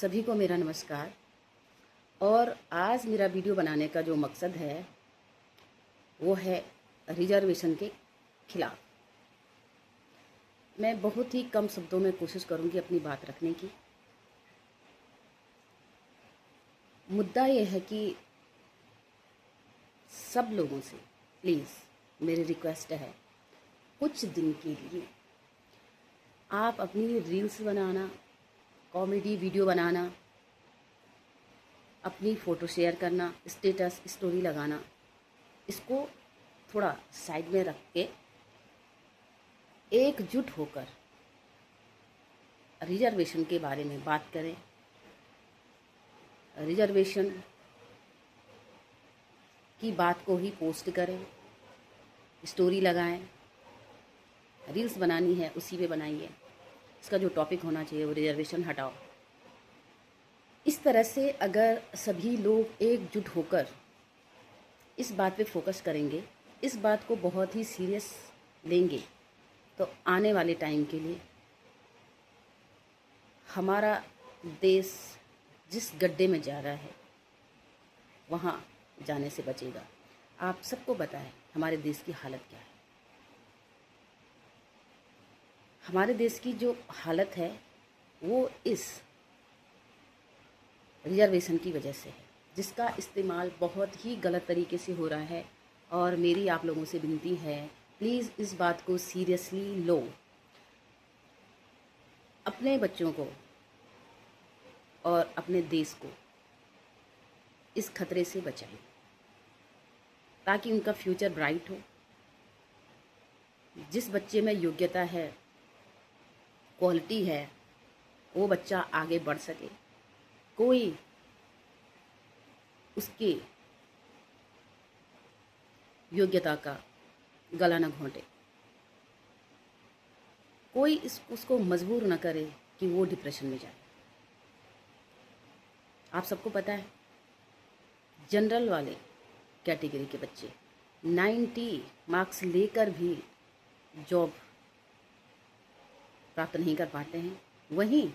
सभी को मेरा नमस्कार। और आज मेरा वीडियो बनाने का जो मकसद है वो है रिजर्वेशन के खिलाफ। मैं बहुत ही कम शब्दों में कोशिश करूंगी अपनी बात रखने की। मुद्दा ये है कि सब लोगों से प्लीज़ मेरी रिक्वेस्ट है, कुछ दिन के लिए आप अपनी रील्स बनाना, कॉमेडी वीडियो बनाना, अपनी फ़ोटो शेयर करना, स्टेटस स्टोरी लगाना, इसको थोड़ा साइड में रख के एकजुट होकर रिजर्वेशन के बारे में बात करें। रिजर्वेशन की बात को ही पोस्ट करें, स्टोरी लगाएं, रील्स बनानी है उसी पे बनाइए। इसका जो टॉपिक होना चाहिए वो रिजर्वेशन हटाओ। इस तरह से अगर सभी लोग एकजुट होकर इस बात पे फोकस करेंगे, इस बात को बहुत ही सीरियस लेंगे, तो आने वाले टाइम के लिए हमारा देश जिस गड्ढे में जा रहा है वहाँ जाने से बचेगा। आप सबको पता है हमारे देश की हालत क्या है। हमारे देश की जो हालत है वो इस रिजर्वेशन की वजह से है, जिसका इस्तेमाल बहुत ही गलत तरीके से हो रहा है। और मेरी आप लोगों से विनती है, प्लीज़ इस बात को सीरियसली लो, अपने बच्चों को और अपने देश को इस खतरे से बचाइए ताकि उनका फ्यूचर ब्राइट हो। जिस बच्चे में योग्यता है, क्वालिटी है, वो बच्चा आगे बढ़ सके, कोई उसके योग्यता का गला न घोंटे, कोई उसको मजबूर न करे कि वो डिप्रेशन में जाए। आप सबको पता है जनरल वाले कैटेगरी के बच्चे 90 मार्क्स लेकर भी जॉब प्राप्त नहीं कर पाते हैं, वहीं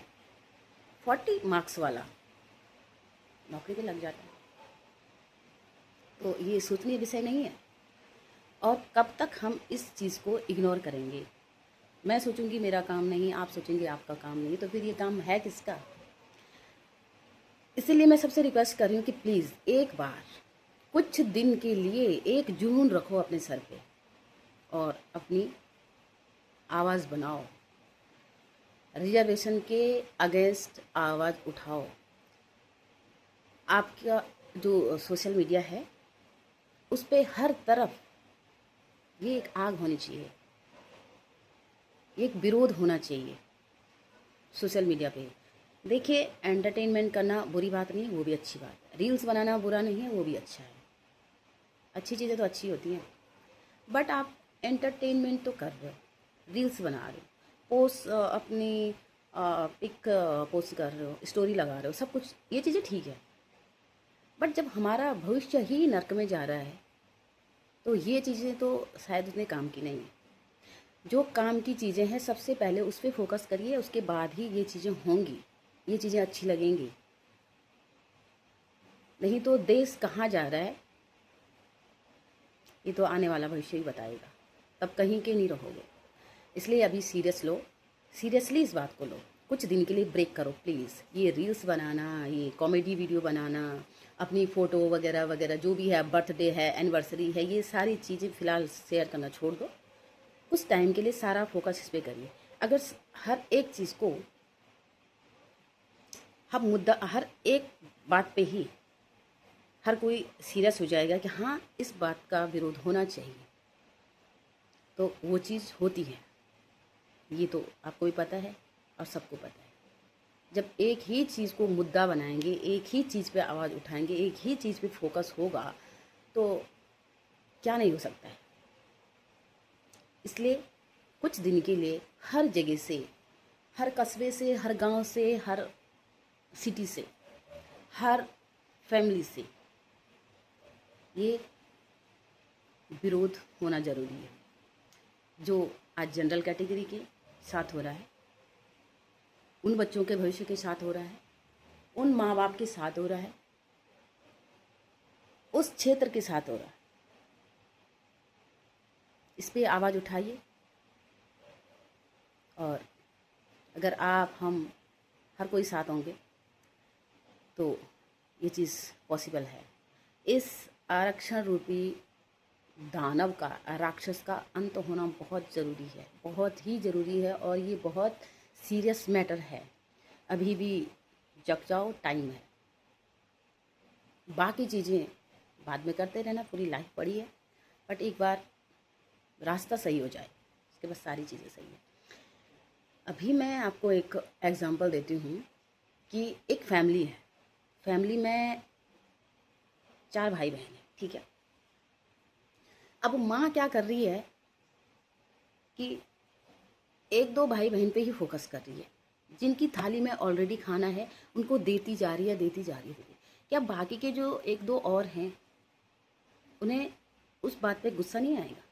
40 मार्क्स वाला नौकरी पे लग जाता है। तो ये सोचनीय विषय नहीं है। और कब तक हम इस चीज़ को इग्नोर करेंगे? मैं सोचूंगी मेरा काम नहीं, आप सोचेंगे आपका काम नहीं, तो फिर ये काम है किसका? इसीलिए मैं सबसे रिक्वेस्ट कर रही हूँ कि प्लीज़ एक बार कुछ दिन के लिए एक जुनून रखो अपने सर पे और अपनी आवाज़ बनाओ, रिजर्वेशन के अगेंस्ट आवाज़ उठाओ। आपका जो सोशल मीडिया है उस पे हर तरफ ये एक आग होनी चाहिए, एक विरोध होना चाहिए सोशल मीडिया पे। देखिए, एंटरटेनमेंट करना बुरी बात नहीं है, वो भी अच्छी बात है। रील्स बनाना बुरा नहीं है, वो भी अच्छा है। अच्छी चीज़ें तो अच्छी होती हैं, बट आप एंटरटेनमेंट तो कर रहे हो, रील्स बना रहे हो, पोस्ट अपनी पिक पोस्ट कर रहे हो, स्टोरी लगा रहे हो, सब कुछ ये चीज़ें ठीक है। बट जब हमारा भविष्य ही नर्क में जा रहा है तो ये चीज़ें तो शायद उतने काम की नहीं है। जो काम की चीज़ें हैं सबसे पहले उस पर फोकस करिए, उसके बाद ही ये चीज़ें होंगी, ये चीज़ें अच्छी लगेंगी। नहीं तो देश कहाँ जा रहा है ये तो आने वाला भविष्य ही बताएगा, तब कहीं के नहीं रहोगे। इसलिए अभी सीरियस लो, सीरियसली इस बात को लो। कुछ दिन के लिए ब्रेक करो प्लीज़। ये रील्स बनाना, ये कॉमेडी वीडियो बनाना, अपनी फ़ोटो वगैरह वगैरह जो भी है, बर्थडे है, एनिवर्सरी है, ये सारी चीज़ें फ़िलहाल शेयर करना छोड़ दो। कुछ टाइम के लिए सारा फोकस इस पर करिए। अगर हर एक चीज़ को हम मुद्दा, हर एक बात पे ही हर कोई सीरियस हो जाएगा कि हाँ इस बात का विरोध होना चाहिए, तो वो चीज़ होती है। ये तो आपको भी पता है और सबको पता है। जब एक ही चीज़ को मुद्दा बनाएंगे, एक ही चीज़ पे आवाज़ उठाएंगे, एक ही चीज़ पे फोकस होगा, तो क्या नहीं हो सकता है। इसलिए कुछ दिन के लिए हर जगह से, हर कस्बे से, हर गांव से, हर सिटी से, हर फैमिली से ये विरोध होना ज़रूरी है। जो आज जनरल कैटेगरी के साथ हो रहा है, उन बच्चों के भविष्य के साथ हो रहा है, उन माँ बाप के साथ हो रहा है, उस क्षेत्र के साथ हो रहा है। इस पे आवाज़ उठाइए, और अगर आप हम हर कोई साथ होंगे तो ये चीज़ पॉसिबल है। इस आरक्षण रूपी दानव का, राक्षस का अंत होना बहुत ज़रूरी है, बहुत ही ज़रूरी है, और ये बहुत सीरियस मैटर है। अभी भी जग जाओ, टाइम है। बाकी चीज़ें बाद में करते रहना, पूरी लाइफ पड़ी है, बट एक बार रास्ता सही हो जाए, उसके बाद सारी चीज़ें सही है। अभी मैं आपको एक एग्ज़ाम्पल देती हूँ कि एक फैमिली है, फैमिली में 4 भाई बहन हैं, ठीक है। अब माँ क्या कर रही है कि 1-2 भाई बहन पे ही फोकस कर रही है, जिनकी थाली में ऑलरेडी खाना है उनको देती जा रही है, देती जा रही है, देती। क्या बाकी के जो 1-2 और हैं उन्हें उस बात पे गुस्सा नहीं आएगा?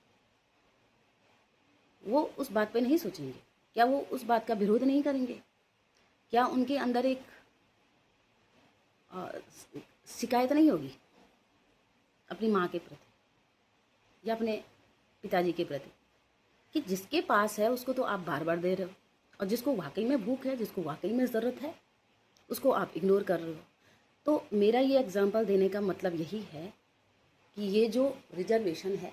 वो उस बात पे नहीं सोचेंगे? क्या वो उस बात का विरोध नहीं करेंगे? क्या उनके अंदर एक शिकायत नहीं होगी अपनी माँ के प्रति या अपने पिताजी के प्रति कि जिसके पास है उसको तो आप बार बार दे रहे हो, और जिसको वाकई में भूख है, जिसको वाकई में ज़रूरत है, उसको आप इग्नोर कर रहे हो? तो मेरा ये एग्जांपल देने का मतलब यही है कि ये जो रिजर्वेशन है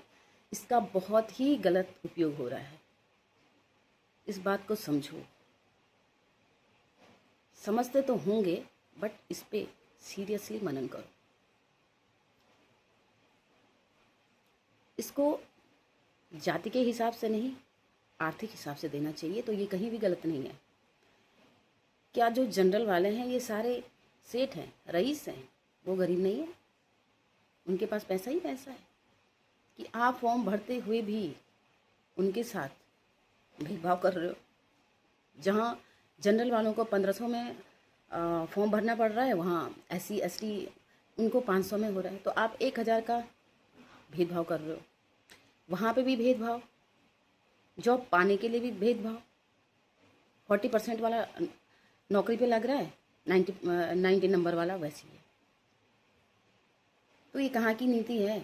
इसका बहुत ही गलत उपयोग हो रहा है। इस बात को समझो। समझते तो होंगे, बट इस पे सीरियसली मनन करो। इसको जाति के हिसाब से नहीं, आर्थिक हिसाब से देना चाहिए, तो ये कहीं भी गलत नहीं है। क्या जो जनरल वाले हैं ये सारे सेठ हैं, रईस हैं, वो गरीब नहीं है? उनके पास पैसा ही पैसा है कि आप फॉर्म भरते हुए भी उनके साथ भेदभाव कर रहे हो। जहाँ जनरल वालों को 1500 में फॉर्म भरना पड़ रहा है, वहाँ SC ST उनको 500 में हो रहा है, तो आप 1000 का भेदभाव कर रहे हो। वहाँ पे भी भेदभाव, जॉब पाने के लिए भी भेदभाव। 40% वाला नौकरी पे लग रहा है, 90 नंबर वाला वैसी है। तो ये कहाँ की नीति है?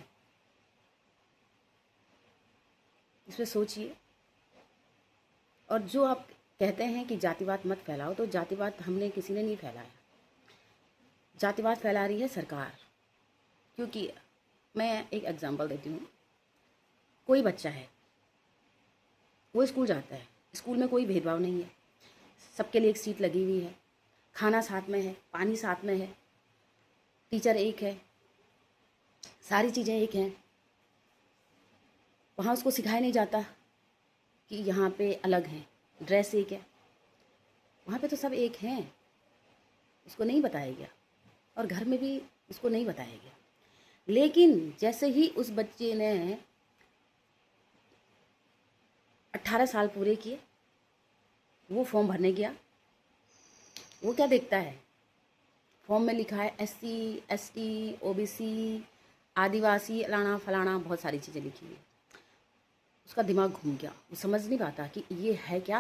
इस पर सोचिए। और जो आप कहते हैं कि जातिवाद मत फैलाओ, तो जातिवाद हमने किसी ने नहीं फैलाया, जातिवाद फैला रही है सरकार। क्योंकि मैं एक एग्जांपल देती हूँ। कोई बच्चा है, वो स्कूल जाता है, स्कूल में कोई भेदभाव नहीं है, सबके लिए एक सीट लगी हुई है, खाना साथ में है, पानी साथ में है, टीचर एक है, सारी चीज़ें एक हैं। वहाँ उसको सिखाया नहीं जाता कि यहाँ पे अलग हैं, ड्रेस एक है। वहाँ पे तो सब एक हैं, उसको नहीं बताया गया, और घर में भी उसको नहीं बताया गया। लेकिन जैसे ही उस बच्चे ने 18 साल पूरे किए, वो फॉर्म भरने गया, वो क्या देखता है? फॉर्म में लिखा है SC ST OBC आदिवासी फलाना फलाना, बहुत सारी चीज़ें लिखी हैं। उसका दिमाग घूम गया, वो समझ नहीं पाता कि ये है क्या।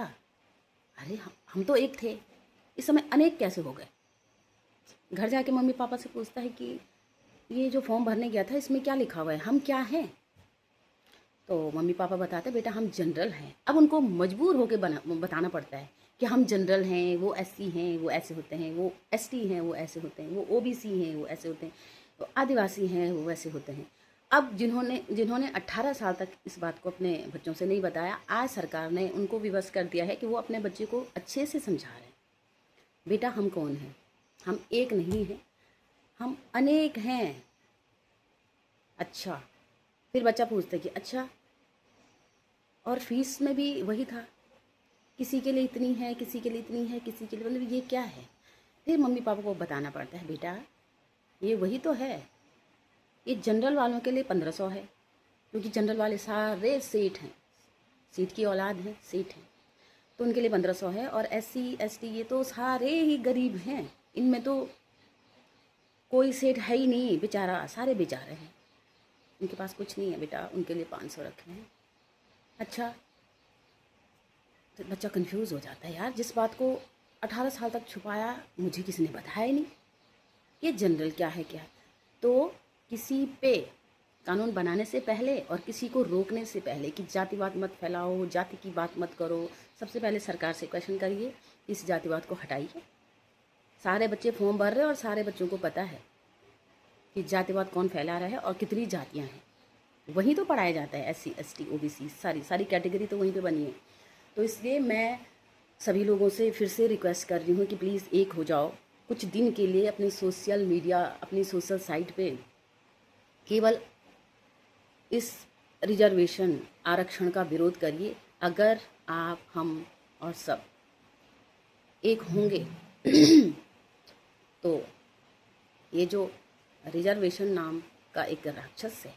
अरे हम तो एक थे, इस समय अनेक कैसे हो गए? घर जाके मम्मी पापा से पूछता है कि ये जो फॉर्म भरने गया था इसमें क्या लिखा हुआ है, हम क्या हैं? तो मम्मी पापा बताते बेटा हम जनरल हैं। अब उनको मजबूर होकर बताना पड़ता है कि हम जनरल हैं, वो SC हैं, वो ऐसे होते हैं, वो ST हैं, वो ऐसे होते हैं, वो OBC हैं, वो ऐसे होते हैं, वो आदिवासी हैं, वो वैसे होते हैं। अब जिन्होंने 18 साल तक इस बात को अपने बच्चों से नहीं बताया, आज सरकार ने उनको विवश कर दिया है कि वो अपने बच्चे को अच्छे से समझा रहे हैं। बेटा हम कौन हैं? हम एक नहीं हैं, हम अनेक हैं। अच्छा, फिर बच्चा पूछता है कि अच्छा, और फीस में भी वही था, किसी के लिए इतनी है, किसी के लिए इतनी है, किसी के लिए, मतलब ये क्या है? फिर मम्मी पापा को बताना पड़ता है बेटा ये वही तो है, ये जनरल वालों के लिए 1500 है, क्योंकि जनरल वाले सारे सेठ हैं, सेठ की औलाद हैं, सेठ हैं, तो उनके लिए 1500 है। और SC ST ये तो सारे ही गरीब हैं, इनमें तो कोई सेठ है ही नहीं, बेचारा, सारे बेचारे हैं, उनके पास कुछ नहीं है बेटा, उनके लिए 500 रखे हैं। अच्छा, तो बच्चा कंफ्यूज हो जाता है, यार जिस बात को 18 साल तक छुपाया मुझे किसी ने बताया ही नहीं, ये जनरल क्या है क्या है। तो किसी पे कानून बनाने से पहले और किसी को रोकने से पहले कि जातिवाद मत फैलाओ, जाति की बात मत करो, सबसे पहले सरकार से क्वेश्चन करिए, इस जातिवाद को हटाइए। सारे बच्चे फॉर्म भर रहे हैं और सारे बच्चों को पता है कि जातिवाद कौन फैला रहा है और कितनी जातियां हैं। वहीं तो पढ़ाया जाता है, SC ST OBC सारी कैटेगरी तो वहीं पे बनी है। तो इसलिए मैं सभी लोगों से फिर से रिक्वेस्ट कर रही हूँ कि प्लीज़ एक हो जाओ, कुछ दिन के लिए अपनी सोशल मीडिया, अपनी सोशल साइट पे केवल इस रिजर्वेशन आरक्षण का विरोध करिए। अगर आप, हम और सब एक होंगे तो ये जो रिजर्वेशन नाम का एक राक्षस है,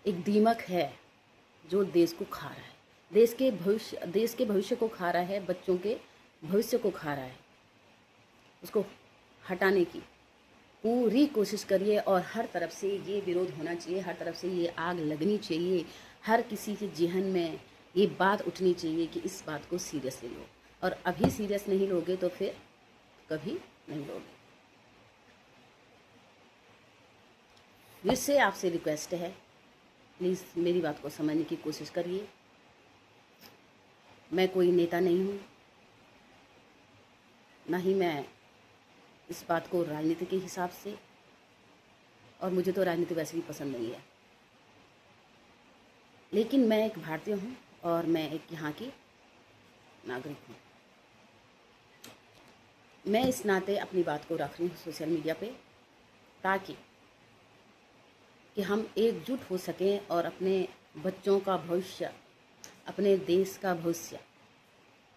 एक दीमक है जो देश को खा रहा है, देश के भविष्य को खा रहा है, बच्चों के भविष्य को खा रहा है, उसको हटाने की पूरी कोशिश करिए। और हर तरफ से ये विरोध होना चाहिए, हर तरफ से ये आग लगनी चाहिए, हर किसी के जहन में ये बात उठनी चाहिए कि इस बात को सीरियसली लो। और अभी सीरियस नहीं लोगे तो फिर कभी नहीं लोगे। फिर से आपसे रिक्वेस्ट है, प्लीज़ मेरी बात को समझने की कोशिश करिए। मैं कोई नेता नहीं हूँ, ना ही मैं इस बात को राजनीति के हिसाब से, और मुझे तो राजनीति वैसे भी पसंद नहीं है, लेकिन मैं एक भारतीय हूँ और मैं एक यहाँ की नागरिक हूँ। मैं इस नाते अपनी बात को रख रही हूँ सोशल मीडिया पे, ताकि कि हम एकजुट हो सकें और अपने बच्चों का भविष्य, अपने देश का भविष्य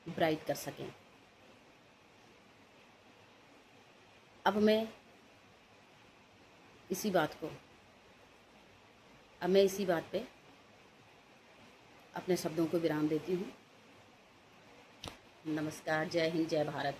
ब्राइट कर सकें। अब मैं इसी बात पे अपने शब्दों को विराम देती हूँ। नमस्कार, जय हिंद, जय भारत।